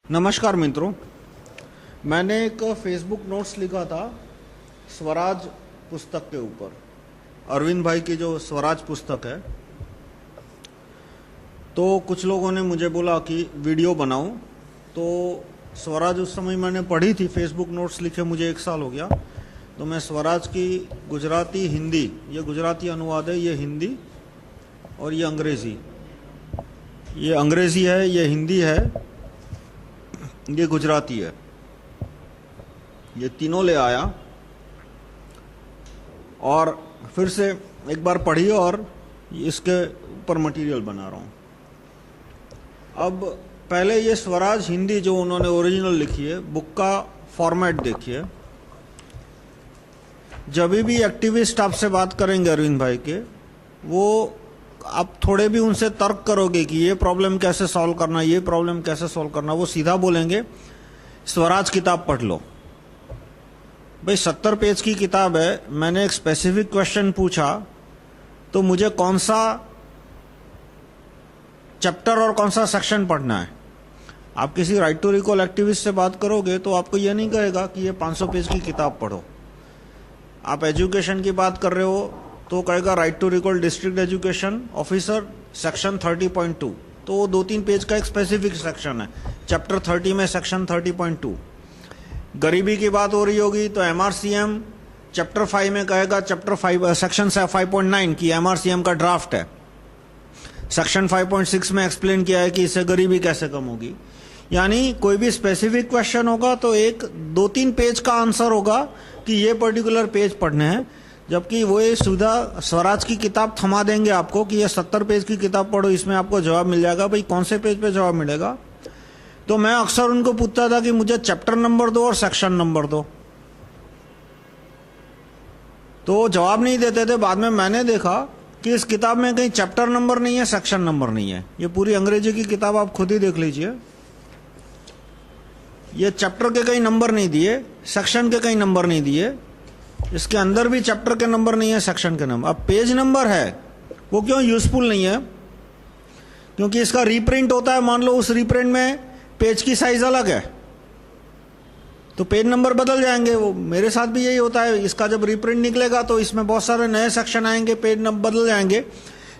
नमस्कार मित्रों, मैंने एक फेसबुक नोट्स लिखा था स्वराज पुस्तक के ऊपर। अरविंद भाई की जो स्वराज पुस्तक है, तो कुछ लोगों ने मुझे बोला कि वीडियो बनाऊं। तो स्वराज उस समय मैंने पढ़ी थी, फेसबुक नोट्स लिखे मुझे 1 साल हो गया। तो मैं स्वराज की गुजराती हिंदी, ये गुजराती अनुवाद है, ये हिंदी और ये अंग्रेज़ी, ये अंग्रेज़ी है, ये हिंदी है, ये गुजराती है, ये तीनों ले आया और फिर से एक बार पढ़ी और इसके ऊपर मटेरियल बना रहा हूँ। अब पहले ये स्वराज हिंदी जो उन्होंने ओरिजिनल लिखी है, बुक का फॉर्मेट देखिए। जब भी एक्टिविस्ट आपसे बात करेंगे अरविंद भाई के, वो आप थोड़े भी उनसे तर्क करोगे कि ये प्रॉब्लम कैसे सॉल्व करना, ये प्रॉब्लम कैसे सॉल्व करना, वो सीधा बोलेंगे स्वराज किताब पढ़ लो। भाई 70 पेज की किताब है, मैंने एक स्पेसिफिक क्वेश्चन पूछा तो मुझे कौन सा चैप्टर और कौन सा सेक्शन पढ़ना है। आप किसी राइट टू रिकॉल एक्टिविस्ट से बात करोगे तो आपको ये नहीं कहेगा कि ये 500 पेज की किताब पढ़ो। आप एजुकेशन की बात कर रहे हो तो कहेगा right to recall district education officer section 30.2, तो वो 2-3 पेज का एक स्पेसिफिक सेक्शन है, चैप्टर 30 में सेक्शन 30.2। गरीबी की बात हो रही होगी तो एमआरसीएम चैप्टर 5 में कहेगा चैप्टर 5 सेक्शन 5.9 की एमआरसीएम का ड्राफ्ट है। सेक्शन 5.6 में एक्सप्लेन किया है कि इससे गरीबी कैसे कम होगी। यानी कोई भी स्पेसिफिक क्वेश्चन होगा तो एक 2-3 पेज का आंसर होगा कि ये पर्टिकुलर पेज पढ़ने हैं, जबकि वो ये सीधा स्वराज की किताब थमा देंगे आपको कि ये 70 पेज की किताब पढ़ो, इसमें आपको जवाब मिल जाएगा। भाई कौन से पेज पे जवाब मिलेगा? तो मैं अक्सर उनको पूछता था कि मुझे चैप्टर नंबर दो और सेक्शन नंबर दो, तो जवाब नहीं देते थे। बाद में मैंने देखा कि इस किताब में कहीं चैप्टर नंबर नहीं है, सेक्शन नंबर नहीं है। ये पूरी अंग्रेजी की किताब आप खुद ही देख लीजिए, ये चैप्टर के कहीं नंबर नहीं दिए, सेक्शन के कहीं नंबर नहीं दिए, इसके अंदर भी चैप्टर के नंबर नहीं है, सेक्शन के नंबर। अब पेज नंबर है, वो क्यों यूजफुल नहीं है? क्योंकि इसका रीप्रिंट होता है, मान लो उस रीप्रिंट में पेज की साइज अलग है तो पेज नंबर बदल जाएंगे। वो मेरे साथ भी यही होता है, इसका जब रीप्रिंट निकलेगा तो इसमें बहुत सारे नए सेक्शन आएंगे, पेज नंबर बदल जाएंगे।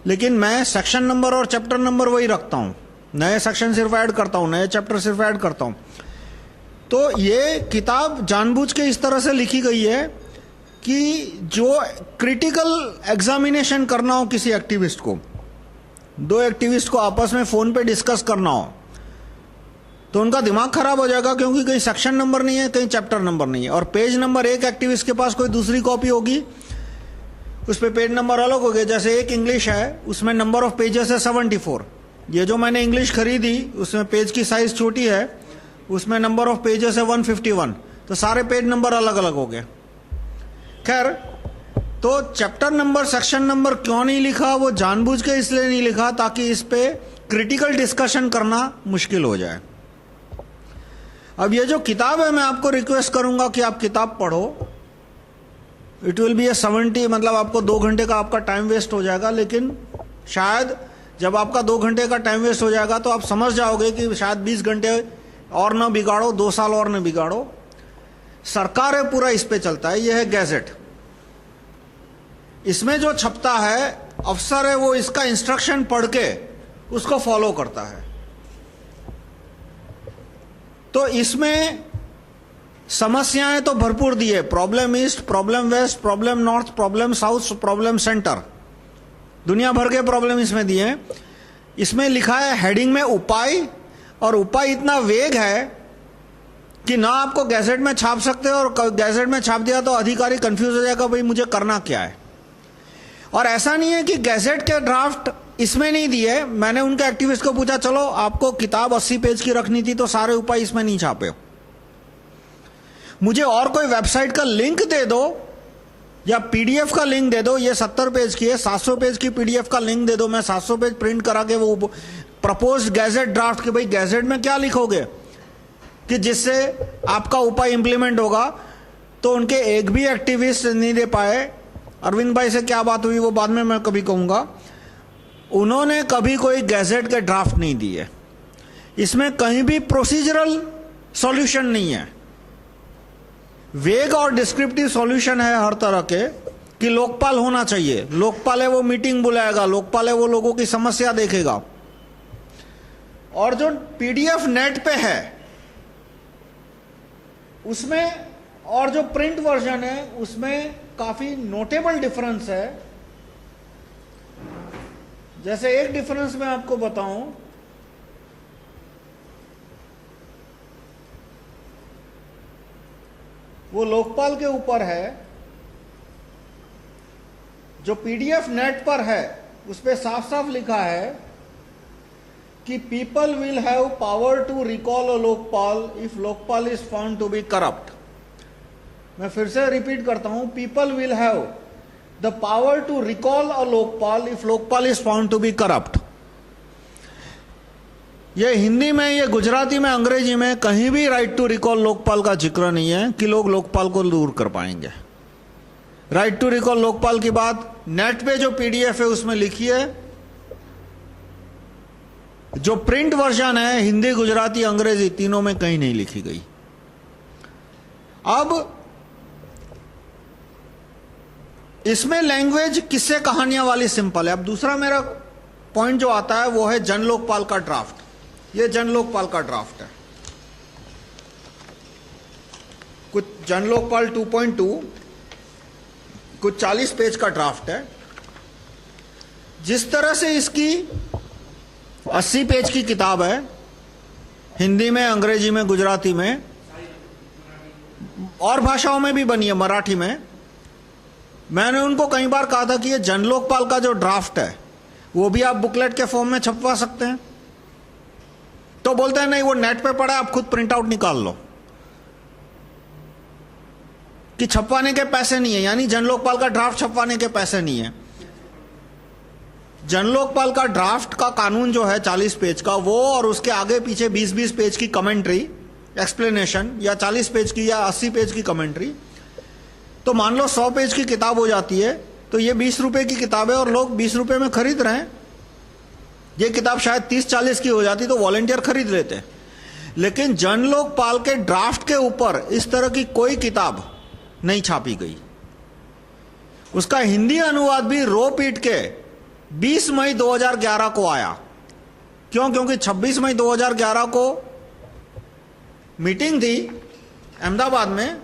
लेकिन मैं सेक्शन नंबर और चैप्टर नंबर वही रखता हूँ, नए सेक्शन सिर्फ ऐड करता हूँ, नए चैप्टर सिर्फ ऐड करता हूँ। तो ये किताब जानबूझ के इस तरह से लिखी गई है कि जो क्रिटिकल एग्जामिनेशन करना हो किसी एक्टिविस्ट को, 2 एक्टिविस्ट को आपस में फोन पे डिस्कस करना हो तो उनका दिमाग खराब हो जाएगा, क्योंकि कहीं सेक्शन नंबर नहीं है, कहीं चैप्टर नंबर नहीं है। और पेज नंबर एक एक्टिविस्ट के पास कोई दूसरी कॉपी होगी, उस पे पेज नंबर अलग हो गए। जैसे एक इंग्लिश है, उसमें नंबर ऑफ पेजेस है 74। ये जो मैंने इंग्लिश खरीदी उसमें पेज की साइज छोटी है, उसमें नंबर ऑफ पेजेस है 151, तो सारे पेज नंबर अलग अलग हो गए। खैर, तो चैप्टर नंबर सेक्शन नंबर क्यों नहीं लिखा? वो जानबूझ के इसलिए नहीं लिखा ताकि इस पे क्रिटिकल डिस्कशन करना मुश्किल हो जाए। अब ये जो किताब है, मैं आपको रिक्वेस्ट करूंगा कि आप किताब पढ़ो। इट विल बी ए 70, मतलब आपको 2 घंटे का आपका टाइम वेस्ट हो जाएगा। लेकिन शायद जब आपका 2 घंटे का टाइम वेस्ट हो जाएगा तो आप समझ जाओगे कि शायद 20 घंटे और न बिगाड़ो, 2 साल और न बिगाड़ो। सरकार है पूरा इस पे चलता है, यह है गैजेट। इसमें जो छपता है, अफसर है वो इसका इंस्ट्रक्शन पढ़ के उसको फॉलो करता है। तो इसमें समस्याएं तो भरपूर दी है, problem east, problem west, problem north, problem south, problem centre, दुनिया भर के प्रॉब्लम इसमें दिए हैं। इसमें लिखा है हेडिंग में उपाय, और उपाय इतना वेग है कि ना आपको गैजेट में छाप सकते हो, और गैजेट में छाप दिया तो अधिकारी कंफ्यूज हो जाएगा, भाई मुझे करना क्या है। और ऐसा नहीं है कि गैजेट के ड्राफ्ट इसमें नहीं दिए। मैंने उनके एक्टिविस्ट को पूछा, चलो आपको किताब 80 पेज की रखनी थी तो सारे उपाय इसमें नहीं छापे हो, मुझे और कोई वेबसाइट का लिंक दे दो या पीडीएफ का लिंक दे दो। ये 70 पेज की है, 700 पेज की पीडीएफ का लिंक दे दो, मैं 700 पेज प्रिंट करा के वो प्रपोज गैजेट ड्राफ्ट के, भाई गैजेट में क्या लिखोगे कि जिससे आपका उपाय इंप्लीमेंट होगा। तो उनके एक भी एक्टिविस्ट नहीं दे पाए। अरविंद भाई से क्या बात हुई वो बाद में मैं कभी कहूंगा। उन्होंने कभी कोई गैजेट के ड्राफ्ट नहीं दिए। इसमें कहीं भी प्रोसीजरल सॉल्यूशन नहीं है, वेग और डिस्क्रिप्टिव सॉल्यूशन है हर तरह के कि लोकपाल होना चाहिए। लोकपाल है वो मीटिंग बुलाएगा, लोकपाल है वो लोगों की समस्या देखेगा। और जो पीडीएफ नेट पे है उसमें और जो प्रिंट वर्जन है उसमें काफी नोटेबल डिफरेंस है। जैसे एक डिफरेंस मैं आपको बताऊं, वो लोकपाल के ऊपर है। जो पीडीएफ नेट पर है उस पे साफ साफ लिखा है कि people will have power to recall a Lokpal if Lokpal is found to be corrupt. मैं फिर से रिपीट करता हूं, people will have the power to recall a Lokpal if Lokpal is found to be corrupt. ये हिंदी में, ये गुजराती में, अंग्रेजी में कहीं भी राइट टू रिकॉल लोकपाल का जिक्र नहीं है कि लोग लोकपाल को दूर कर पाएंगे। राइट टू रिकॉल लोकपाल की बात नेट पे जो पीडीएफ है उसमें लिखी है। जो प्रिंट वर्जन है हिंदी, गुजराती, अंग्रेजी तीनों में कहीं नहीं लिखी गई। अब इसमें लैंग्वेज किस्से कहानियां वाली सिंपल है। अब दूसरा मेरा पॉइंट जो आता है वो है जन लोकपाल का ड्राफ्ट। ये जन लोकपाल का ड्राफ्ट है, कुछ जन लोकपाल 2.2 कुछ 40 पेज का ड्राफ्ट है। जिस तरह से इसकी 80 पेज की किताब है, हिंदी में, अंग्रेजी में, गुजराती में और भाषाओं में भी बनी है, मराठी में। मैंने उनको कई बार कहा था कि ये जन लोकपाल का जो ड्राफ्ट है वो भी आप बुकलेट के फॉर्म में छपवा सकते हैं। तो बोलते हैं नहीं, वो नेट पे पड़ा है, आप खुद प्रिंट आउट निकाल लो। कि छपवाने के पैसे नहीं है, यानी जन लोकपाल का ड्राफ्ट छपवाने के पैसे नहीं है। जन लोकपाल का ड्राफ्ट का कानून जो है 40 पेज का, वो और उसके आगे पीछे 20-20 पेज की कमेंट्री, एक्सप्लेनेशन, या 40 पेज की या 80 पेज की कमेंट्री, तो मान लो 100 पेज की किताब हो जाती है। तो ये 20 रुपए की किताब है और लोग 20 रुपए में खरीद रहे हैं। ये किताब शायद 30-40 की हो जाती तो वॉलंटियर खरीद लेते। लेकिन जन लोकपाल के ड्राफ्ट के ऊपर इस तरह की कोई किताब नहीं छापी गई। उसका हिंदी अनुवाद भी रो पीट के 20 मई 2011 को आया। क्यों? क्योंकि 26 मई 2011 को मीटिंग थी अहमदाबाद में,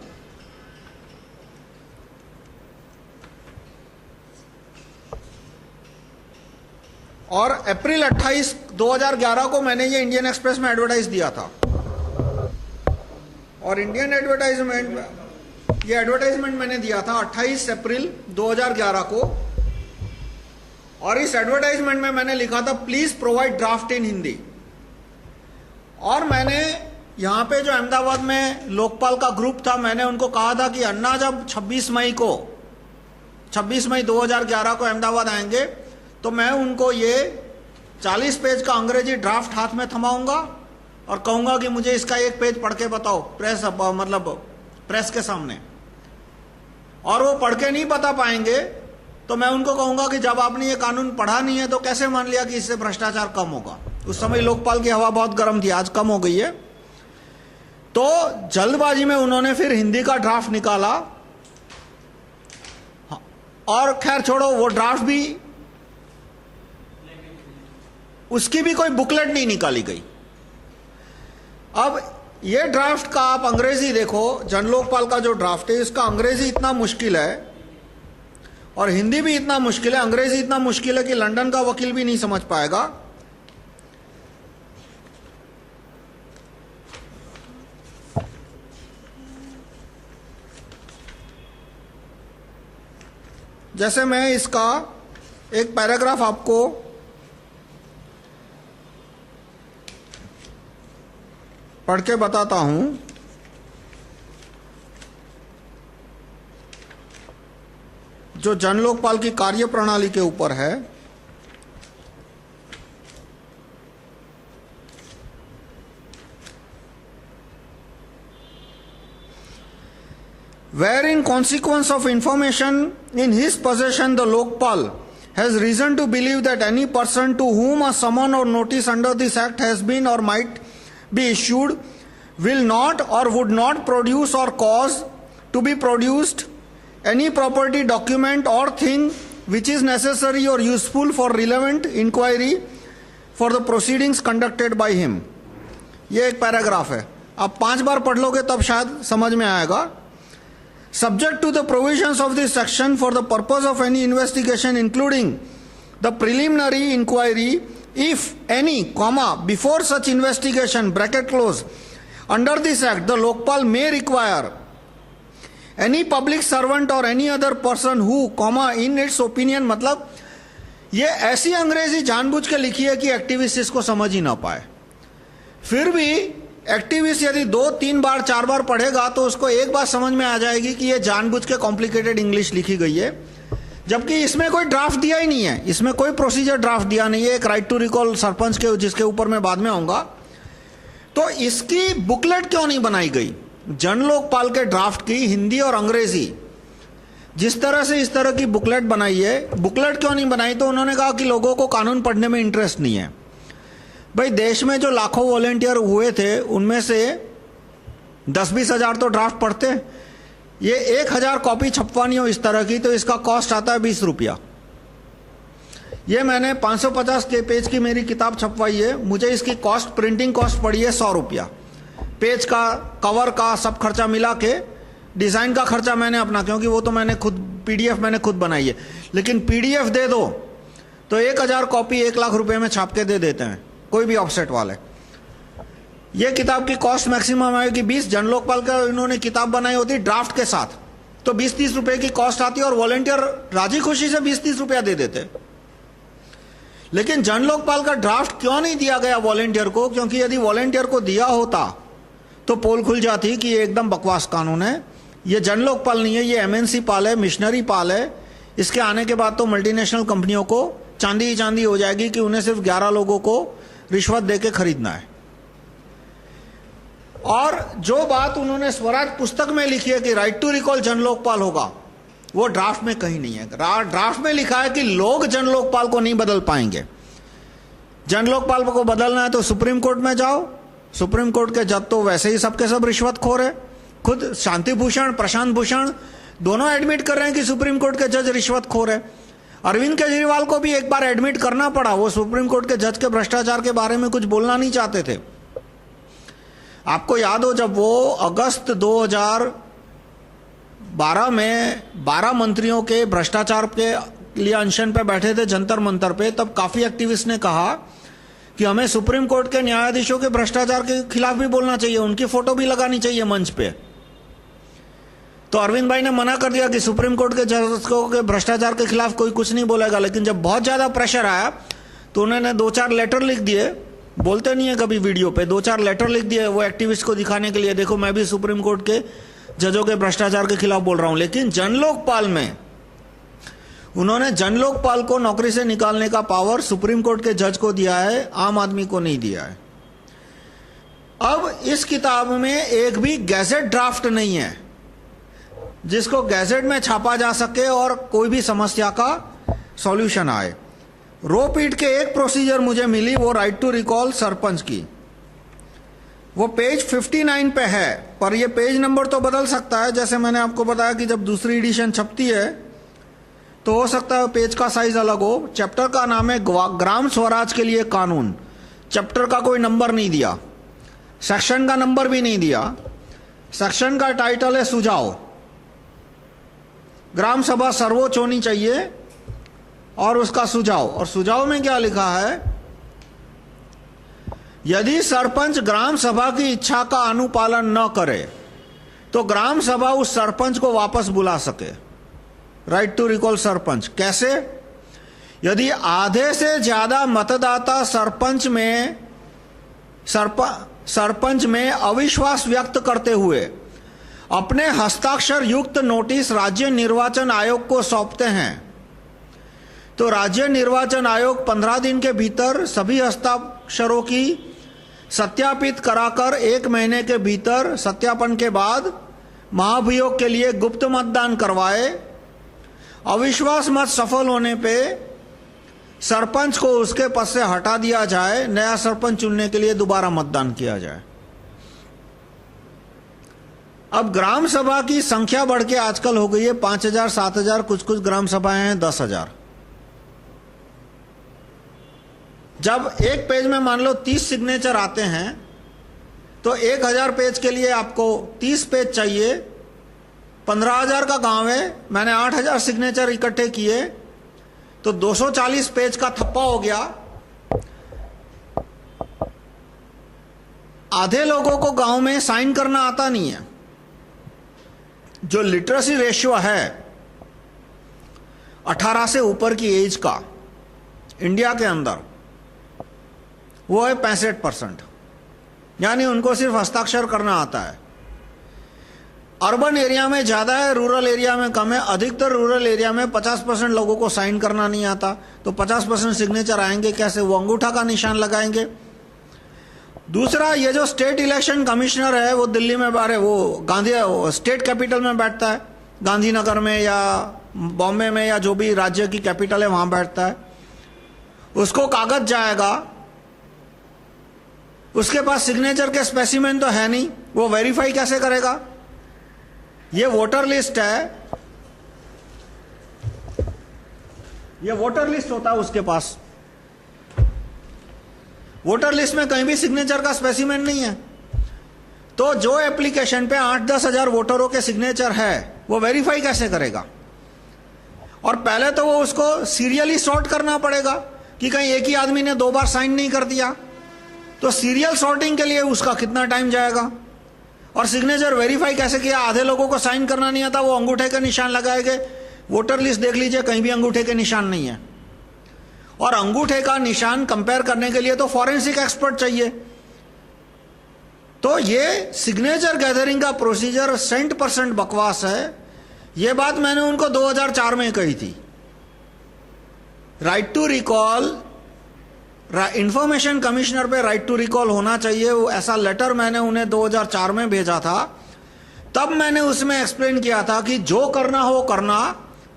और अप्रैल 28, 2011 को मैंने ये इंडियन एक्सप्रेस में एडवर्टाइज दिया था। और इंडियन एडवर्टाइजमेंट, ये एडवर्टाइजमेंट मैंने दिया था 28 अप्रैल 2011 को। और इस एडवर्टाइजमेंट में मैंने लिखा था प्लीज प्रोवाइड ड्राफ्ट इन हिंदी। और मैंने यहां पे जो अहमदाबाद में लोकपाल का ग्रुप था, मैंने उनको कहा था कि अन्ना जब 26 मई 2011 को अहमदाबाद आएंगे तो मैं उनको ये 40 पेज का अंग्रेजी ड्राफ्ट हाथ में थमाऊंगा और कहूंगा कि मुझे इसका एक पेज पढ़ के बताओ, प्रेस के सामने। और वो पढ़ के नहीं बता पाएंगे तो मैं उनको कहूंगा कि जब आपने ये कानून पढ़ा नहीं है तो कैसे मान लिया कि इससे भ्रष्टाचार कम होगा। उस समय लोकपाल की हवा बहुत गर्म थी, आज कम हो गई है। तो जल्दबाजी में उन्होंने फिर हिंदी का ड्राफ्ट निकाला। और खैर छोड़ो, वो ड्राफ्ट भी, उसकी भी कोई बुकलेट नहीं निकाली गई। अब ये ड्राफ्ट का आप अंग्रेजी देखो, जन लोकपाल का जो ड्राफ्ट है इसका अंग्रेजी इतना मुश्किल है और हिंदी भी इतना मुश्किल है, अंग्रेजी इतना मुश्किल है कि लंदन का वकील भी नहीं समझ पाएगा। जैसे मैं इसका एक पैराग्राफ आपको पढ़ के बताता हूं। जो जन लोकपाल की कार्य प्रणाली के ऊपर है। Where in consequence of information in his possession the Lokpal has reason to believe that any person to whom a summon or notice under this act has been or might be issued will not or would not produce or cause to be produced any property, document or thing which is necessary or useful for relevant inquiry for the proceedings conducted by him. ये एक paragraph है, आप 5 बार पढ़ लोगे तब शायद समझ में आएगा. Subject to the provisions of this section for the purpose of any investigation including the preliminary inquiry, if any, before such investigation, bracket close, under this act the Lokpal may require any public servant or any other person who, in its opinion, मतलब ये ऐसी अंग्रेजी जानबूझ के लिखी है कि activist इसको समझ ही ना पाए. फिर भी एक्टिविस्ट यदि 2, 3 बार 4 बार पढ़ेगा तो उसको एक बात समझ में आ जाएगी कि ये जानबूझ के कॉम्प्लिकेटेड इंग्लिश लिखी गई है, जबकि इसमें कोई ड्राफ्ट दिया ही नहीं है, इसमें कोई प्रोसीजर ड्राफ्ट दिया नहीं है. एक राइट टू रिकॉल सरपंच के, जिसके ऊपर मैं बाद में आऊंगा, तो इसकी बुकलेट क्यों नहीं बनाई गई? जन लोकपाल के ड्राफ्ट की हिंदी और अंग्रेजी जिस तरह से इस तरह की बुकलेट बनाई है, बुकलेट क्यों नहीं बनाई? तो उन्होंने कहा कि लोगों को कानून पढ़ने में इंटरेस्ट नहीं है. भाई देश में जो लाखों वॉलेंटियर हुए थे उनमें से 10-20 हजार तो ड्राफ्ट पढ़ते. ये 1000 कॉपी छपवानी हो इस तरह की तो इसका कॉस्ट आता है 20 रुपया. ये मैंने 550 के पेज की मेरी किताब छपवाई है, मुझे इसकी कॉस्ट, प्रिंटिंग कॉस्ट पड़ी है 100 रुपया. पेज का, कवर का सब खर्चा मिला के, डिजाइन का खर्चा मैंने अपना, क्योंकि वो तो मैंने खुद, पीडीएफ मैंने खुद बनाई है. लेकिन पीडीएफ दे दो तो 1000 कॉपी 1 लाख रुपए में छाप के दे देते हैं कोई भी ऑफसेट वाले. ये किताब की कॉस्ट मैक्सिमम आएगी 20. जन लोकपाल का इन्होंने किताब बनाई होती ड्राफ्ट के साथ तो 20-30 रुपए की कॉस्ट आती और वॉलेंटियर राजी खुशी से 20-30 रुपया दे देते. लेकिन जन लोकपाल का ड्राफ्ट क्यों नहीं दिया गया वॉलेंटियर को? क्योंकि यदि वॉलेंटियर को दिया होता तो पोल खुल जाती कि ये एकदम बकवास कानून है, ये जन लोकपाल नहीं है, ये एमएनसी पाल है, मिशनरी पाल है. इसके आने के बाद तो मल्टीनेशनल कंपनियों को चांदी ही चांदी हो जाएगी कि उन्हें सिर्फ 11 लोगों को रिश्वत देके खरीदना है. और जो बात उन्होंने स्वराज पुस्तक में लिखी है कि right to recall Jan Lokpal होगा, वो ड्राफ्ट में कहीं नहीं है. ड्राफ्ट में लिखा है कि लोग जन लोकपाल को नहीं बदल पाएंगे. जन लोकपाल को बदलना है तो सुप्रीम कोर्ट में जाओ. सुप्रीम कोर्ट के जज तो वैसे ही सबके सब रिश्वतखोर है. खुद शांति भूषण, प्रशांत भूषण दोनों एडमिट कर रहे हैं कि सुप्रीम कोर्ट के जज रिश्वतखोर है. अरविंद केजरीवाल को भी एक बार एडमिट करना पड़ा, वो सुप्रीम कोर्ट के जज के भ्रष्टाचार के बारे में कुछ बोलना नहीं चाहते थे. आपको याद हो जब वो अगस्त 2012 में 12 मंत्रियों के भ्रष्टाचार के लिए अनशन पे बैठे थे जंतर मंतर पे, तब काफी एक्टिविस्ट ने कहा कि हमें सुप्रीम कोर्ट के न्यायाधीशों के भ्रष्टाचार के खिलाफ भी बोलना चाहिए, उनकी फोटो भी लगानी चाहिए मंच पे. तो अरविंद भाई ने मना कर दिया कि सुप्रीम कोर्ट के जजों के भ्रष्टाचार के खिलाफ कोई कुछ नहीं बोलेगा. लेकिन जब बहुत ज्यादा प्रेशर आया तो उन्होंने 2-4 लेटर लिख दिए, बोलते नहीं है कभी वीडियो पे, 2-4 लेटर लिख दिए वो एक्टिविस्ट को दिखाने के लिए, देखो मैं भी सुप्रीम कोर्ट के जजों के भ्रष्टाचार के खिलाफ बोल रहा हूं. लेकिन जन लोकपाल में उन्होंने जन लोकपाल को नौकरी से निकालने का पावर सुप्रीम कोर्ट के जज को दिया है, आम आदमी को नहीं दिया है. अब इस किताब में एक भी गैजेट ड्राफ्ट नहीं है जिसको गैजेट में छापा जा सके और कोई भी समस्या का सॉल्यूशन आए. रो पीट के एक प्रोसीजर मुझे मिली, वो राइट टू रिकॉल सरपंच की, वो पेज 59 पे है, पर ये पेज नंबर तो बदल सकता है. जैसे मैंने आपको बताया कि जब दूसरी एडिशन छपती है तो हो सकता है पेज का साइज अलग हो. चैप्टर का नाम है ग्राम स्वराज के लिए कानून. चैप्टर का कोई नंबर नहीं दिया, सेक्शन का नंबर भी नहीं दिया. सेक्शन का टाइटल है सुझाव. ग्राम सभा सर्वोच्च होनी चाहिए और उसका सुझाव. और सुझाव में क्या लिखा है? यदि सरपंच ग्राम सभा की इच्छा का अनुपालन न करे तो ग्राम सभा उस सरपंच को वापस बुला सके. राइट टू रिकॉल सरपंच कैसे? यदि आधे से ज्यादा मतदाता सरपंच में अविश्वास व्यक्त करते हुए अपने हस्ताक्षर युक्त नोटिस राज्य निर्वाचन आयोग को सौंपते हैं तो राज्य निर्वाचन आयोग 15 दिन के भीतर सभी हस्ताक्षरों की सत्यापित कराकर 1 महीने के भीतर सत्यापन के बाद महाभियोग के लिए गुप्त मतदान करवाए. अविश्वास मत सफल होने पे सरपंच को उसके पद से हटा दिया जाए, नया सरपंच चुनने के लिए दोबारा मतदान किया जाए। अब ग्राम सभा की संख्या बढ़ के आजकल हो गई है 5,000, 7,000, कुछ कुछ ग्राम सभाएं हैं 10,000। जब एक पेज में मान लो 30 सिग्नेचर आते हैं तो 1,000 पेज के लिए आपको 30 पेज चाहिए। 15,000 का गांव है, मैंने 8,000 सिग्नेचर इकट्ठे किए तो 240 पेज का थप्पा हो गया। आधे लोगों को गांव में साइन करना आता नहीं है। जो लिटरेसी रेशियो है 18 से ऊपर की एज का इंडिया के अंदर, वो है 65%, यानी उनको सिर्फ हस्ताक्षर करना आता है। अर्बन एरिया में ज्यादा है, रूरल एरिया में कम है। अधिकतर रूरल एरिया में 50% लोगों को साइन करना नहीं आता, तो 50% सिग्नेचर आएंगे कैसे? वो अंगूठा का निशान लगाएंगे। दूसरा, ये जो स्टेट इलेक्शन कमिश्नर है वो दिल्ली में, वो गांधी स्टेट कैपिटल में बैठता है, गांधीनगर में या बॉम्बे में या जो भी राज्य की कैपिटल है वहां बैठता है। उसको कागज जाएगा, उसके पास सिग्नेचर के स्पेसिमेन तो है नहीं, वो वेरीफाई कैसे करेगा? ये वोटर लिस्ट है, ये वोटर लिस्ट होता है उसके पास। वोटर लिस्ट में कहीं भी सिग्नेचर का स्पेसिमेन नहीं है, तो जो एप्लीकेशन पे 8-10 हजार वोटरों के सिग्नेचर है वो वेरीफाई कैसे करेगा? और पहले तो वो उसको सीरियली सॉर्ट करना पड़ेगा कि कहीं एक ही आदमी ने 2 बार साइन नहीं कर दिया, तो सीरियल सॉर्टिंग के लिए उसका कितना टाइम जाएगा? और सिग्नेचर वेरीफाई कैसे किया? आधे लोगों को साइन करना नहीं आता, वो अंगूठे का निशान लगाएंगे। वोटर लिस्ट देख लीजिए, कहीं भी अंगूठे के निशान नहीं है। और अंगूठे का निशान कंपेयर करने के लिए तो फॉरेंसिक एक्सपर्ट चाहिए। तो ये सिग्नेचर गैदरिंग का प्रोसीजर 100% बकवास है। ये बात मैंने उनको 2004 में कही थी। Right to recall, information commissioner पे राइट टू रिकॉल होना चाहिए, वो ऐसा लेटर मैंने उन्हें 2004 में भेजा था। तब मैंने उसमें एक्सप्लेन किया था कि जो करना हो करना,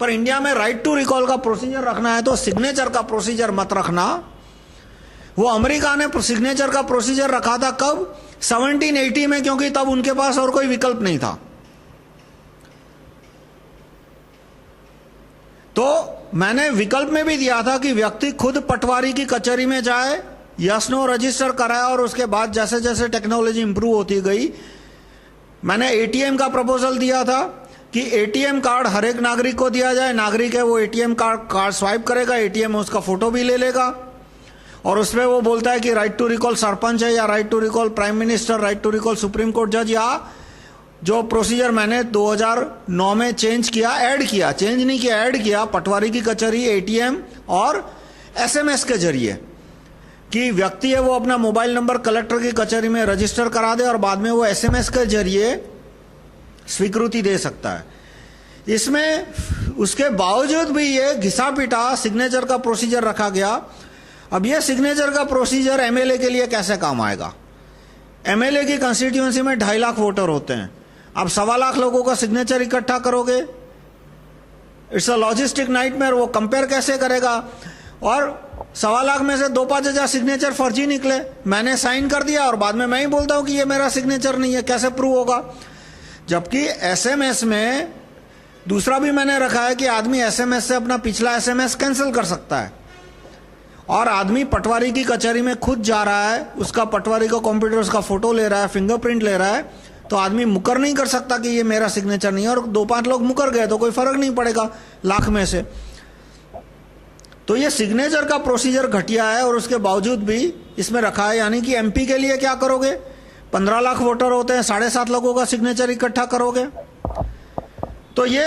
पर इंडिया में राइट टू रिकॉल का प्रोसीजर रखना है तो सिग्नेचर का प्रोसीजर मत रखना। वो अमेरिका ने सिग्नेचर का प्रोसीजर रखा था कब? 1780 में, क्योंकि तब उनके पास और कोई विकल्प नहीं था। तो मैंने विकल्प में भी दिया था कि व्यक्ति खुद पटवारी की कचहरी में जाए, यस नो रजिस्टर कराए, और उसके बाद जैसे जैसे टेक्नोलॉजी इंप्रूव होती गई, मैंने एटीएम का प्रपोजल दिया था कि एटीएम कार्ड हर एक नागरिक को दिया जाए। नागरिक है वो एटीएम कार्ड स्वाइप करेगा, एटीएम में उसका फोटो भी ले लेगा, और उसमें वो बोलता है कि राइट टू रिकॉल सरपंच है, या right to recall prime minister, right to recall supreme court जज, या जो प्रोसीजर मैंने 2009 में चेंज किया, ऐड किया, चेंज नहीं किया, ऐड किया, पटवारी की कचहरी, एटीएम और एसएमएस के जरिए, कि व्यक्ति है वो अपना मोबाइल नंबर कलेक्टर की कचहरी में रजिस्टर करा दे और बाद में वो एसएमएस के जरिए स्वीकृति दे सकता है। इसमें उसके बावजूद भी ये घिसा पिटा सिग्नेचर का प्रोसीजर रखा गया। अब ये सिग्नेचर का प्रोसीजर एमएलए के लिए कैसे काम आएगा? एमएलए की कंस्टिट्यूएंसी में 2.5 लाख वोटर होते हैं। अब 1.25 लाख लोगों का सिग्नेचर इकट्ठा करोगे, इट्स अ लॉजिस्टिक नाइटमेयर। वो कंपेयर कैसे करेगा? और 1.25 लाख में से 2-5 हजार सिग्नेचर फर्जी निकले, मैंने साइन कर दिया और बाद में मैं ही बोलता हूं कि ये मेरा सिग्नेचर नहीं है, कैसे प्रूव होगा? जबकि एसएमएस में दूसरा भी मैंने रखा है कि आदमी एसएमएस से अपना पिछला एसएमएस कैंसिल कर सकता है। और आदमी पटवारी की कचहरी में खुद जा रहा है, उसका पटवारी का कंप्यूटर उसका फोटो ले रहा है, फिंगरप्रिंट ले रहा है, तो आदमी मुकर नहीं कर सकता कि ये मेरा सिग्नेचर नहीं है। और 2-5 लोग मुकर गए तो कोई फर्क नहीं पड़ेगा लाख में से। तो ये सिग्नेचर का प्रोसीजर घटिया है और उसके बावजूद भी इसमें रखा है। यानी कि एमपी के लिए क्या करोगे? 15 लाख वोटर होते हैं, 7.5 लोगों का सिग्नेचर इकट्ठा करोगे तो ये,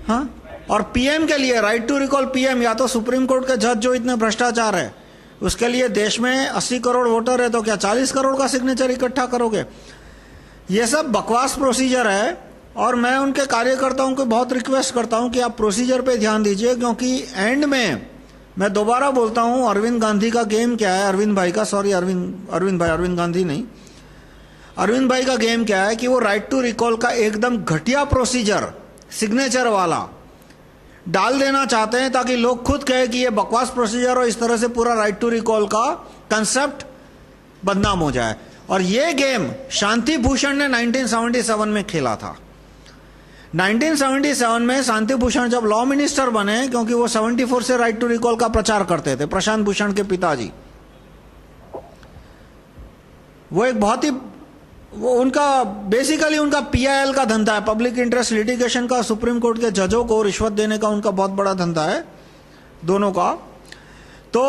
हाँ। और पीएम के लिए राइट टू रिकॉल, पीएम या तो सुप्रीम कोर्ट के जज जो इतने भ्रष्टाचार है, उसके लिए देश में 80 करोड़ वोटर है, तो क्या 40 करोड़ का सिग्नेचर इकट्ठा करोगे? ये सब बकवास प्रोसीजर है। और मैं उनके कार्यकर्ताओं को बहुत रिक्वेस्ट करता हूं कि आप प्रोसीजर पे ध्यान दीजिए, क्योंकि एंड में मैं दोबारा बोलता हूं, अरविंद गांधी का गेम क्या है, अरविंद भाई का, सॉरी अरविंद गांधी नहीं, अरविंद भाई का गेम क्या है कि वो राइट टू रिकॉल का एकदम घटिया प्रोसीजर सिग्नेचर वाला डाल देना चाहते हैं ताकि लोग खुद कहे कि ये बकवास प्रोसीजर और इस तरह से पूरा राइट टू रिकॉल का कंसेप्ट बदनाम हो जाए। और ये गेम शांति भूषण ने 1977 में खेला था। 1977 में शांति भूषण जब लॉ मिनिस्टर बने, क्योंकि वो 74 से राइट टू रिकॉल का प्रचार करते थे, प्रशांत भूषण के पिताजी, वो एक बहुत ही वो उनका बेसिकली उनका पीआईएल का धंधा है, पब्लिक इंटरेस्ट लिटिगेशन का, सुप्रीम कोर्ट के जजों को रिश्वत देने का उनका बहुत बड़ा धंधा है दोनों का। तो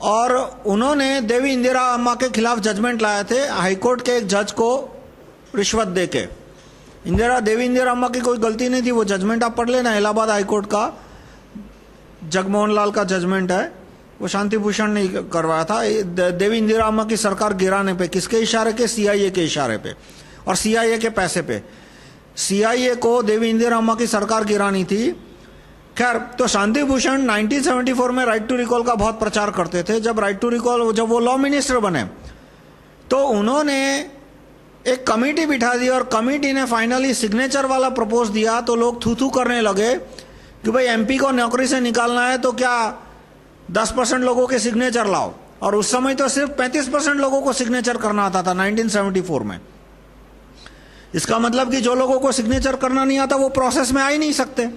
और उन्होंने देवी इंदिरा अम्मा के खिलाफ जजमेंट लाए थे हाईकोर्ट के एक जज को रिश्वत देके। देवी इंदिरा अम्मा की कोई गलती नहीं थी, वो जजमेंट आप पढ़ लेना, इलाहाबाद हाईकोर्ट का जगमोहन लाल का जजमेंट है, वो शांति भूषण ने करवाया था। देवी इंदिरा अम्मा की सरकार गिराने पे, किसके इशारे के? सीआईए के इशारे पे और सीआईए के पैसे पे। सीआईए को देवी इंदिरा अम्मा की सरकार गिरानी थी। खैर, तो शांति भूषण 1974 में राइट टू रिकॉल का बहुत प्रचार करते थे। जब राइट टू रिकॉल, जब वो लॉ मिनिस्टर बने तो उन्होंने एक कमेटी बिठा दी और कमेटी ने फाइनली सिग्नेचर वाला प्रपोज दिया। तो लोग थू थू करने लगे कि भाई एमपी को नौकरी से निकालना है तो क्या 10% लोगों के सिग्नेचर लाओ। और उस समय तो सिर्फ 35% लोगों को सिग्नेचर करना आता था 1974 में। इसका मतलब कि जो लोगों को सिग्नेचर करना नहीं आता वो प्रोसेस में आ ही नहीं सकते।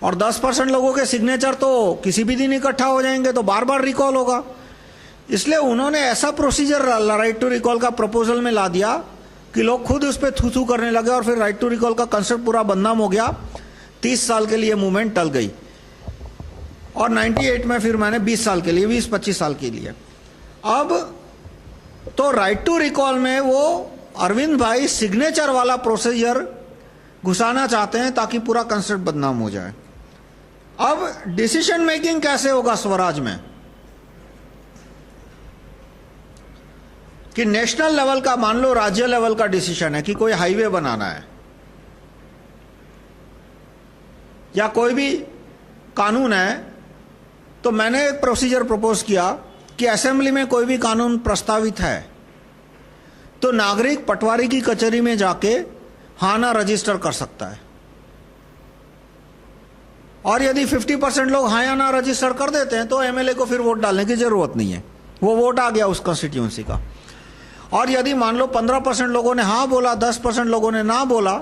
और 10% लोगों के सिग्नेचर तो किसी भी दिन इकट्ठा हो जाएंगे, तो बार बार रिकॉल होगा। इसलिए उन्होंने ऐसा प्रोसीजर राइट टू रिकॉल का प्रपोजल में ला दिया कि लोग खुद उस पर थू थू करने लगे और फिर राइट टू रिकॉल का कंसेप्ट पूरा बदनाम हो गया। 30 साल के लिए मूवमेंट टल गई और 98 में फिर मैंने 20 साल के लिए, 20-25 साल के लिए। अब तो राइट टू रिकॉल में वो अरविंद भाई सिग्नेचर वाला प्रोसीजर घुसाना चाहते हैं ताकि पूरा कंसेप्ट बदनाम हो जाए। अब डिसीजन मेकिंग कैसे होगा स्वराज में कि नेशनल लेवल का, मान लो राज्य लेवल का डिसीजन है कि कोई हाईवे बनाना है या कोई भी कानून है, तो मैंने एक प्रोसीजर प्रपोज किया कि असेंबली में कोई भी कानून प्रस्तावित है तो नागरिक पटवारी की कचहरी में जाके हाँ ना रजिस्टर कर सकता है। और यदि 50% लोग हाँ या ना रजिस्टर कर देते हैं तो एमएलए को फिर वोट डालने की जरूरत नहीं है, वो वोट आ गया उस कॉन्स्टिट्यूएंसी का। और यदि मान लो 15% लोगों ने हाँ बोला, 10% लोगों ने ना बोला,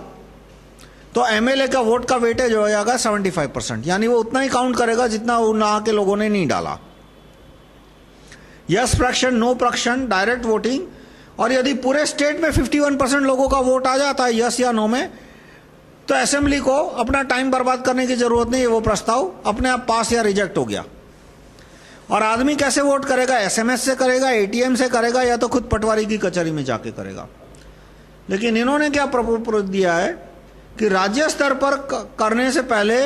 तो एमएलए का वोट का वेटेज हो जाएगा 75%, यानी वो उतना ही काउंट करेगा जितना ना के लोगों ने नहीं डाला। Yes fraction, no fraction, direct voting. और यदि पूरे स्टेट में 51% लोगों का वोट आ जाता है यस या नो में, तो असेंबली को अपना टाइम बर्बाद करने की जरूरत नहीं है, वो प्रस्ताव अपने आप पास या रिजेक्ट हो गया। और आदमी कैसे वोट करेगा? एसएमएस से करेगा, एटीएम से करेगा, या तो खुद पटवारी की कचहरी में जाके करेगा। लेकिन इन्होंने क्या प्रपोज दिया है कि राज्य स्तर पर करने से पहले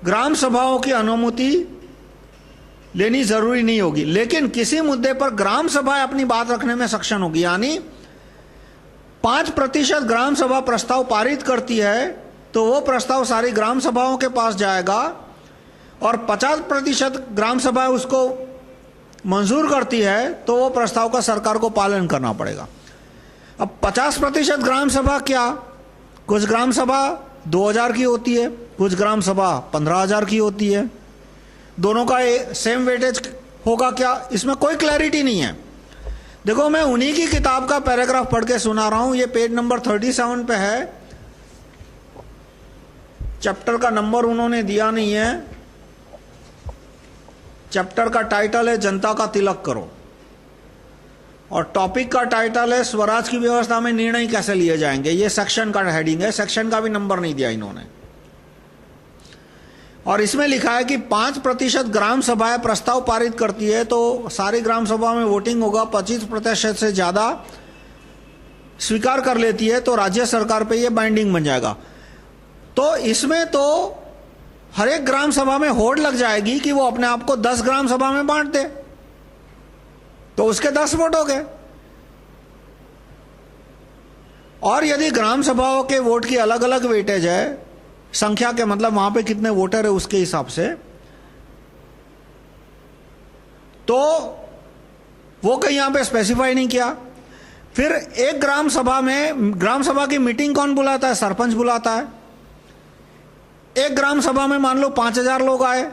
ग्राम सभाओं की अनुमति लेनी जरूरी नहीं होगी, लेकिन किसी मुद्दे पर ग्राम सभा अपनी बात रखने में सक्षम होगी। यानी 5% ग्राम सभा प्रस्ताव पारित करती है तो वो प्रस्ताव सारी ग्राम सभाओं के पास जाएगा, और 50% ग्राम सभा उसको मंजूर करती है तो वो प्रस्ताव का सरकार को पालन करना पड़ेगा। अब 50% ग्राम सभा क्या, कुछ ग्राम सभा 2000 की होती है, कुछ ग्राम सभा 15,000 की होती है, दोनों का सेम वेटेज होगा क्या? इसमें कोई क्लैरिटी नहीं है। देखो, मैं उन्हीं की किताब का पैराग्राफ पढ़ के सुना रहा हूं, ये पेज नंबर 37 पे है। चैप्टर का नंबर उन्होंने दिया नहीं है, चैप्टर का टाइटल है जनता का तिलक करो, और टॉपिक का टाइटल है स्वराज की व्यवस्था में निर्णय कैसे लिए जाएंगे। ये सेक्शन का हेडिंग है, सेक्शन का भी नंबर नहीं दिया इन्होंने। और इसमें लिखा है कि 5% ग्राम सभाएं प्रस्ताव पारित करती है तो सारी ग्राम सभा में वोटिंग होगा, 25% से ज्यादा स्वीकार कर लेती है तो राज्य सरकार पे ये बाइंडिंग बन जाएगा। तो इसमें तो हर एक ग्राम सभा में होड़ लग जाएगी कि वो अपने आप को 10 ग्राम सभा में बांट दे, तो उसके 10 वोट हो गए। और यदि ग्राम सभाओं के वोट की अलग अलग वेटेज है, संख्या के मतलब वहां पे कितने वोटर है उसके हिसाब से, तो वो कहीं यहां पे स्पेसिफाई नहीं किया। फिर एक ग्राम सभा की मीटिंग कौन बुलाता है? सरपंच बुलाता है। एक ग्राम सभा में मान लो 5,000 लोग आए,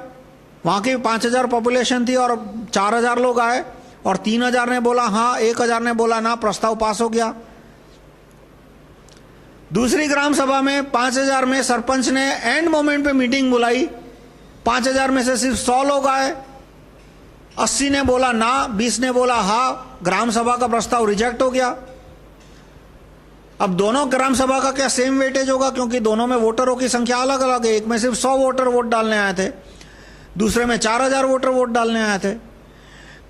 वहां की 5,000 पॉपुलेशन थी और 4,000 लोग आए और 3,000 ने बोला हाँ, 1,000 ने बोला ना, प्रस्ताव पास हो गया। दूसरी ग्राम सभा में 5,000 में सरपंच ने एंड मोमेंट पे मीटिंग बुलाई, 5,000 में से सिर्फ 100 लोग आए, 80 ने बोला ना, 20 ने बोला हाँ, ग्राम सभा का प्रस्ताव रिजेक्ट हो गया। अब दोनों ग्राम सभा का क्या सेम वेटेज होगा, क्योंकि दोनों में वोटरों की संख्या अलग अलग है। एक में सिर्फ 100 वोटर वोट डालने आए थे, दूसरे में 4,000 वोटर वोट डालने आए थे।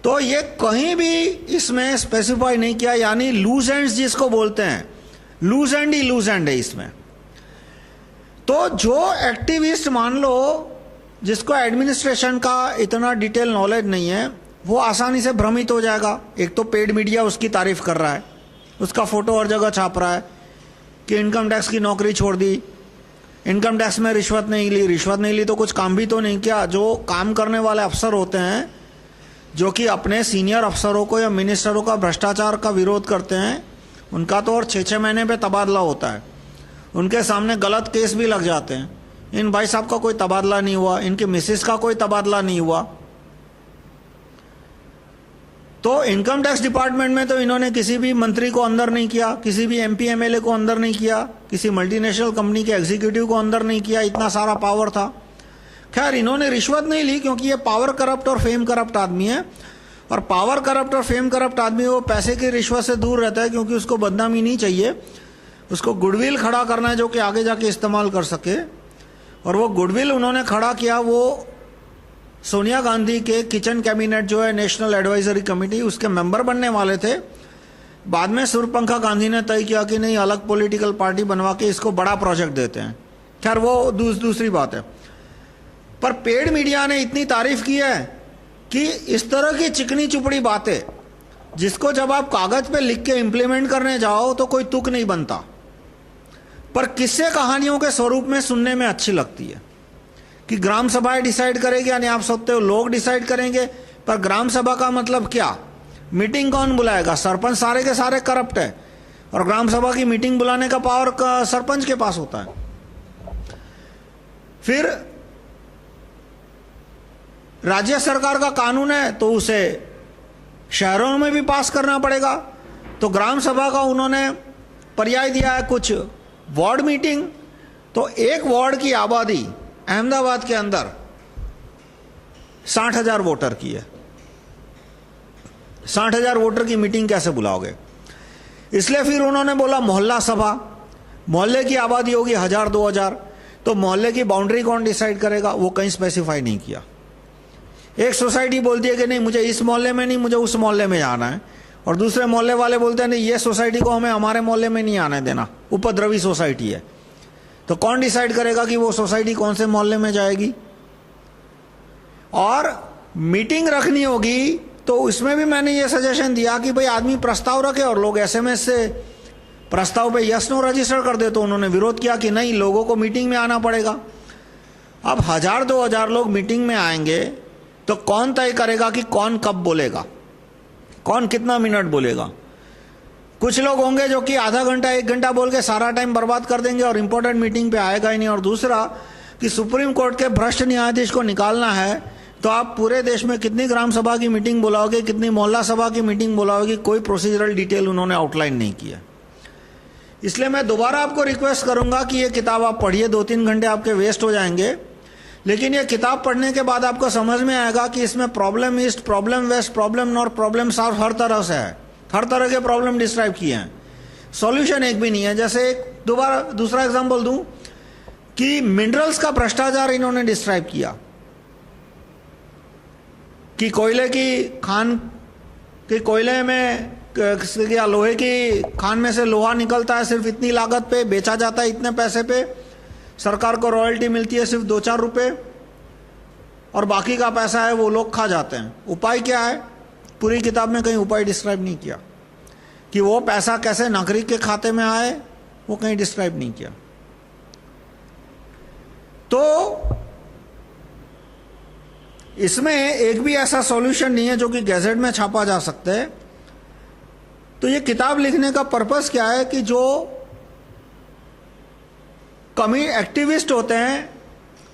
तो ये कहीं भी इसमें स्पेसिफाई नहीं किया, यानी लूज एंड्स जिसको बोलते हैं, लूज एंड ही लूज एंड है इसमें। तो जो एक्टिविस्ट मान लो जिसको एडमिनिस्ट्रेशन का इतना डिटेल नॉलेज नहीं है, वो आसानी से भ्रमित हो जाएगा। एक तो पेड मीडिया उसकी तारीफ कर रहा है, उसका फोटो हर जगह छाप रहा है कि इनकम टैक्स की नौकरी छोड़ दी, इनकम टैक्स में रिश्वत नहीं ली। रिश्वत नहीं ली तो कुछ काम भी तो नहीं किया। जो काम करने वाले अफसर होते हैं, जो कि अपने सीनियर अफसरों को या मिनिस्टरों का भ्रष्टाचार का विरोध करते हैं, उनका तो और 6-6 महीने पे तबादला होता है। उनके सामने गलत केस भी लग जाते हैं। इन भाई साहब का कोई तबादला नहीं हुआ, इनके मिसेस का कोई तबादला नहीं हुआ। तो इनकम टैक्स डिपार्टमेंट में तो इन्होंने किसी भी मंत्री को अंदर नहीं किया, किसी भी एमपी एमएलए को अंदर नहीं किया, किसी मल्टीनेशनल कंपनी के एग्जीक्यूटिव को अंदर नहीं किया। इतना सारा पावर था। खैर, इन्होंने रिश्वत नहीं ली क्योंकि ये पावर करप्ट और फेम करप्ट आदमी है, और पावर करप्ट और फेम करप्ट आदमी वो पैसे की रिश्वत से दूर रहता है, क्योंकि उसको बदनामी नहीं चाहिए, उसको गुडविल खड़ा करना है जो कि आगे जाके इस्तेमाल कर सके। और वो गुडविल उन्होंने खड़ा किया, वो सोनिया गांधी के किचन कैबिनेट जो है नेशनल एडवाइजरी कमेटी, उसके मेंबर बनने वाले थे। बाद में सूर्यपंखा गांधी ने तय किया कि नहीं, अलग पॉलिटिकल पार्टी बनवा के इसको बड़ा प्रोजेक्ट देते हैं। खैर, वो दूसरी बात है। पर पेड मीडिया ने इतनी तारीफ की है कि इस तरह की चिकनी चुपड़ी बातें, जिसको जब आप कागज पे लिख के इंप्लीमेंट करने जाओ तो कोई तुक नहीं बनता, पर किस्से कहानियों के स्वरूप में सुनने में अच्छी लगती है। कि ग्राम सभाएं डिसाइड करेगी, यानी आप सोचते हो लोग डिसाइड करेंगे, पर ग्राम सभा का मतलब क्या? मीटिंग कौन बुलाएगा? सरपंच सारे के सारे करप्ट है, और ग्राम सभा की मीटिंग बुलाने का पावर सरपंच के पास होता है। फिर राज्य सरकार का कानून है तो उसे शहरों में भी पास करना पड़ेगा। तो ग्राम सभा का उन्होंने पर्याय दिया है कुछ वार्ड मीटिंग। तो एक वार्ड की आबादी अहमदाबाद के अंदर 60,000 वोटर की है। 60,000 वोटर की मीटिंग कैसे बुलाओगे? इसलिए फिर उन्होंने बोला मोहल्ला सभा। मोहल्ले की आबादी होगी 1,000-2,000, तो मोहल्ले की बाउंड्री कौन डिसाइड करेगा? वो कहीं स्पेसिफाई नहीं किया। एक सोसाइटी बोलती है कि नहीं, मुझे इस मोहल्ले में नहीं, मुझे उस मोहल्ले में जाना है, और दूसरे मोहल्ले वाले बोलते हैं नहीं, ये सोसाइटी को हमें हमारे मोहल्ले में नहीं आने देना, उपद्रवी सोसाइटी है। तो कौन डिसाइड करेगा कि वो सोसाइटी कौन से मोहल्ले में जाएगी? और मीटिंग रखनी होगी तो इसमें भी मैंने ये सजेशन दिया कि भाई आदमी प्रस्ताव रखे और लोग एसएमएस से प्रस्ताव पे यस नो रजिस्टर कर दे। तो उन्होंने विरोध किया कि नहीं, लोगों को मीटिंग में आना पड़ेगा। अब 1,000-2,000 लोग मीटिंग में आएंगे तो कौन तय करेगा कि कौन कब बोलेगा, कौन कितना मिनट बोलेगा? कुछ लोग होंगे जो कि आधा घंटा 1 घंटा बोल के सारा टाइम बर्बाद कर देंगे और इंपॉर्टेंट मीटिंग पे आएगा ही नहीं। और दूसरा कि सुप्रीम कोर्ट के भ्रष्ट न्यायाधीश को निकालना है तो आप पूरे देश में कितनी ग्राम सभा की मीटिंग बुलाओगे, कितनी मोहल्ला सभा की मीटिंग बुलाओगे, कोई प्रोसीजरल डिटेल उन्होंने आउटलाइन नहीं किया। इसलिए मैं दोबारा आपको रिक्वेस्ट करूंगा कि ये किताब आप पढ़िए। 2-3 घंटे आपके वेस्ट हो जाएंगे, लेकिन ये किताब पढ़ने के बाद आपको समझ में आएगा कि इसमें problem east, problem west, problem north, problem south हर तरह से है। हर तरह के प्रॉब्लम डिस्क्राइब किए हैं, सॉल्यूशन एक भी नहीं है। जैसे एक दूसरा एग्जांपल दूं कि मिनरल्स का भ्रष्टाचार इन्होंने डिस्क्राइब किया कि कोयले की खान कि कोयले में या लोहे की खान में से लोहा निकलता है सिर्फ इतनी लागत पे, बेचा जाता है इतने पैसे पे, सरकार को रॉयल्टी मिलती है सिर्फ 2-4 रुपए, और बाकी का पैसा है वो लोग खा जाते हैं। उपाय क्या है? पूरी किताब में कहीं उपाय डिस्क्राइब नहीं किया कि वो पैसा कैसे नागरिक के खाते में आए, वो कहीं डिस्क्राइब नहीं किया। तो इसमें एक भी ऐसा सॉल्यूशन नहीं है जो कि गैजेट में छापा जा सकता है। तो ये किताब लिखने का पर्पस क्या है कि जो एक्टिविस्ट होते हैं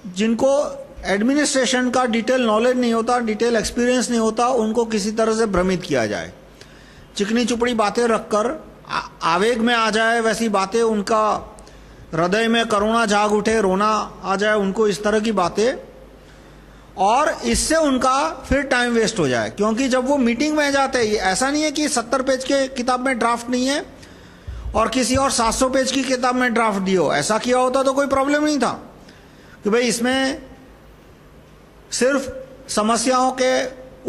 जिनको एडमिनिस्ट्रेशन का डिटेल नॉलेज नहीं होता, डिटेल एक्सपीरियंस नहीं होता, उनको किसी तरह से भ्रमित किया जाए, चिकनी चुपड़ी बातें रखकर आवेग में आ जाए, वैसी बातें, उनका हृदय में करुणा जाग उठे, रोना आ जाए उनको, इस तरह की बातें, और इससे उनका फिर टाइम वेस्ट हो जाए। क्योंकि जब वो मीटिंग में जाते हैं, ऐसा नहीं है कि 70 पेज के किताब में ड्राफ्ट नहीं है और किसी और 700 पेज की किताब में ड्राफ्ट दियो, ऐसा किया होता तो कोई प्रॉब्लम नहीं था कि भाई इसमें सिर्फ समस्याओं के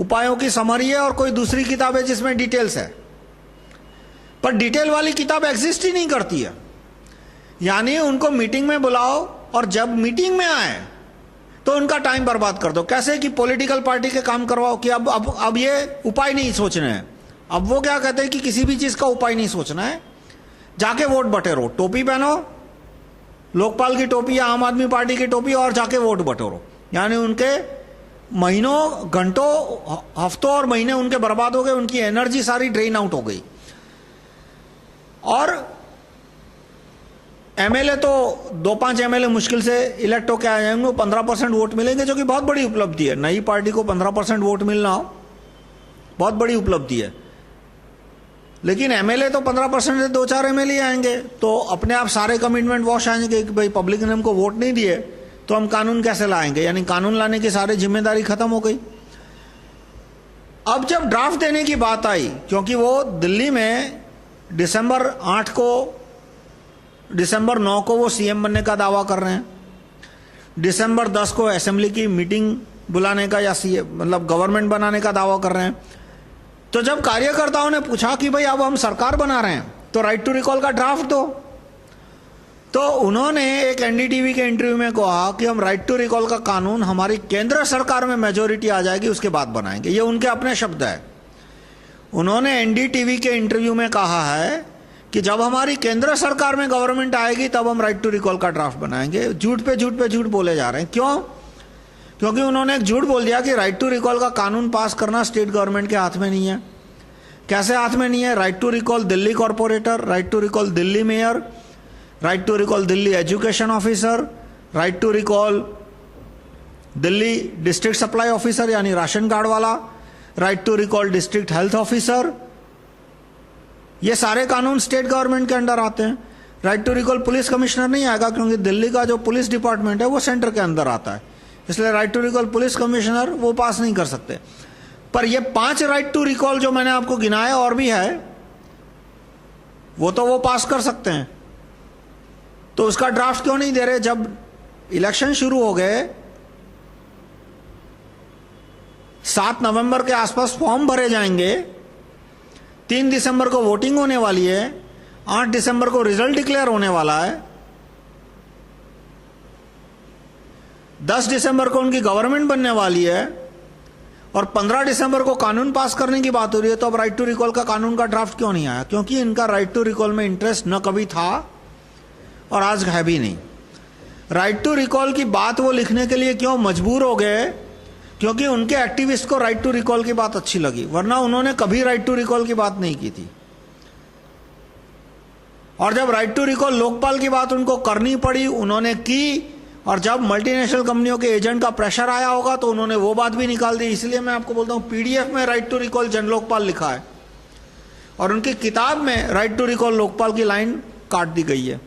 उपायों की समरी है और कोई दूसरी किताब है जिसमें डिटेल्स है। पर डिटेल वाली किताब एग्जिस्ट ही नहीं करती है। यानी उनको मीटिंग में बुलाओ और जब मीटिंग में आए तो उनका टाइम बर्बाद कर दो। कैसे कि पॉलिटिकल पार्टी के काम करवाओ कि अब ये उपाय नहीं सोचने हैं। अब वो क्या कहते हैं कि किसी भी चीज का उपाय नहीं सोचना है, जाके वोट बटेरो, टोपी पहनो, लोकपाल की टोपी या आम आदमी पार्टी की टोपी, और जाके वोट बटोरो। यानी उनके महीनों, घंटों, हफ्तों और महीने उनके बर्बाद हो गए, उनकी एनर्जी सारी ड्रेन आउट हो गई। और एमएलए तो 2-5 एमएलए मुश्किल से इलेक्ट होकर आ जाएंगे, 15% वोट मिलेंगे, जो कि बहुत बड़ी उपलब्धि है। नई पार्टी को 15% वोट मिलना बहुत बड़ी उपलब्धि है। लेकिन एमएलए तो 15% से 2-4 एमएलए आएंगे, तो अपने आप सारे कमिटमेंट वॉश आएंगे कि भाई पब्लिक ने हमको वोट नहीं दिए तो हम कानून कैसे लाएंगे। यानी कानून लाने की सारी जिम्मेदारी खत्म हो गई। अब जब ड्राफ्ट देने की बात आई, क्योंकि वो दिल्ली में दिसंबर 9 को वो सीएम बनने का दावा कर रहे हैं, दिसंबर 10 को असेंबली की मीटिंग बुलाने का या मतलब गवर्नमेंट बनाने का दावा कर रहे हैं। तो जब कार्यकर्ताओं ने पूछा कि भाई अब हम सरकार बना रहे हैं तो राइट टू रिकॉल का ड्राफ्ट दो, तो उन्होंने एक एनडीटीवी के इंटरव्यू में कहा कि हम राइट टू रिकॉल का कानून हमारी केंद्र सरकार में मेजोरिटी आ जाएगी उसके बाद बनाएंगे। ये उनके अपने शब्द है। उन्होंने एनडीटीवी के इंटरव्यू में कहा है कि जब हमारी केंद्र सरकार में गवर्नमेंट आएगी तब हम राइट टू रिकॉल का ड्राफ्ट बनाएंगे। झूठ पे झूठ बोले जा रहे हैं। क्यों? क्योंकि उन्होंने एक झूठ बोल दिया कि राइट टू रिकॉल का कानून पास करना स्टेट गवर्नमेंट के हाथ में नहीं है। कैसे हाथ में नहीं है? Right to recall Delhi corporator, right to recall Delhi mayor, right to recall Delhi education officer, right to recall Delhi district supply officer यानी राशन कार्ड वाला, right to recall district health officer, ये सारे कानून स्टेट गवर्नमेंट के अंडर आते हैं। Right to recall police commissioner नहीं आएगा, क्योंकि दिल्ली का जो पुलिस डिपार्टमेंट है वो सेंटर के अंदर आता है, इसलिए right to recall police commissioner वो पास नहीं कर सकते। पर ये 5 राइट टू रिकॉल जो मैंने आपको गिनाए और भी है, वो तो वो पास कर सकते हैं। तो उसका ड्राफ्ट क्यों नहीं दे रहे? जब इलेक्शन शुरू हो गए, 7 नवंबर के आसपास फॉर्म भरे जाएंगे, 3 दिसंबर को वोटिंग होने वाली है, 8 दिसंबर को रिजल्ट डिक्लेयर होने वाला है, 10 दिसंबर को उनकी गवर्नमेंट बनने वाली है और 15 दिसंबर को कानून पास करने की बात हो रही है। तो अब राइट टू रिकॉल का कानून का ड्राफ्ट क्यों नहीं आया? क्योंकि इनका राइट टू रिकॉल में इंटरेस्ट न कभी था और आज है भी नहीं। राइट टू रिकॉल की बात वो लिखने के लिए क्यों मजबूर हो गए? क्योंकि उनके एक्टिविस्ट को राइट टू रिकॉल की बात अच्छी लगी, वरना उन्होंने कभी राइट टू रिकॉल की बात नहीं की थी। और जब राइट टू रिकॉल लोकपाल की बात उनको करनी पड़ी, उन्होंने की, और जब मल्टीनेशनल कंपनियों के एजेंट का प्रेशर आया होगा तो उन्होंने वो बात भी निकाल दी। इसलिए मैं आपको बोलता हूं, पीडीएफ में right to recall Jan Lokpal लिखा है और उनकी किताब में राइट टू रिकॉल लोकपाल की लाइन काट दी गई है।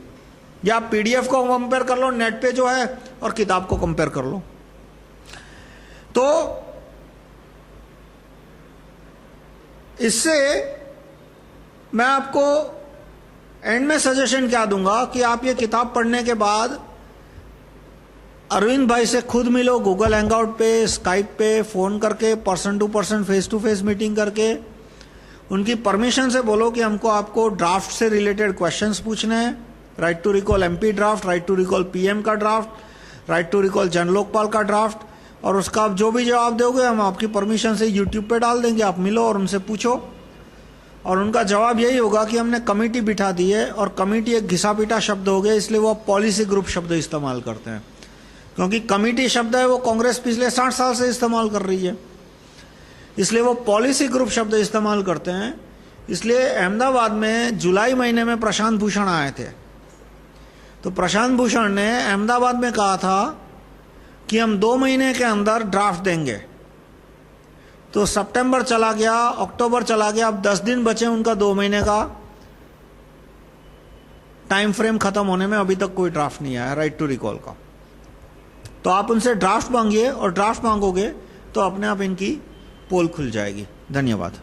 या आप पीडीएफ को कंपेयर कर लो नेट पे जो है और किताब को कंपेयर कर लो। तो इससे मैं आपको एंड में सजेशन क्या दूंगा कि आप ये किताब पढ़ने के बाद अरविंद भाई से खुद मिलो, गूगल हैंगआउट पे, स्काइप पे फोन करके, person to person, face to face meeting करके उनकी परमिशन से बोलो कि हमको आपको ड्राफ्ट से रिलेटेड क्वेश्चंस पूछने हैं। Right to recall MP draft, right to recall PM का draft, right to recall Jan Lokpal का ड्राफ्ट, और उसका आप जो भी जवाब दोगे हम आपकी परमिशन से यूट्यूब पे डाल देंगे। आप मिलो और उनसे पूछो, और उनका जवाब यही होगा कि हमने कमेटी बिठा दी है। और कमेटी एक घिसा पीटा शब्द हो गया, इसलिए वो पॉलिसी ग्रुप शब्द इस्तेमाल करते हैं, क्योंकि कमेटी शब्द है वो कांग्रेस पिछले 60 साल से इस्तेमाल कर रही है, इसलिए वो पॉलिसी ग्रुप शब्द इस्तेमाल करते हैं। इसलिए अहमदाबाद में जुलाई महीने में प्रशांत भूषण आए थे, तो प्रशांत भूषण ने अहमदाबाद में कहा था कि हम 2 महीने के अंदर ड्राफ्ट देंगे। तो सितंबर चला गया, अक्टूबर चला गया, अब 10 दिन बचे उनका 2 महीने का टाइम फ्रेम खत्म होने में, अभी तक कोई ड्राफ्ट नहीं आया राइट टू रिकॉल का। तो आप उनसे ड्राफ्ट मांगिए, और ड्राफ्ट मांगोगे तो अपने आप इनकी पोल खुल जाएगी। धन्यवाद।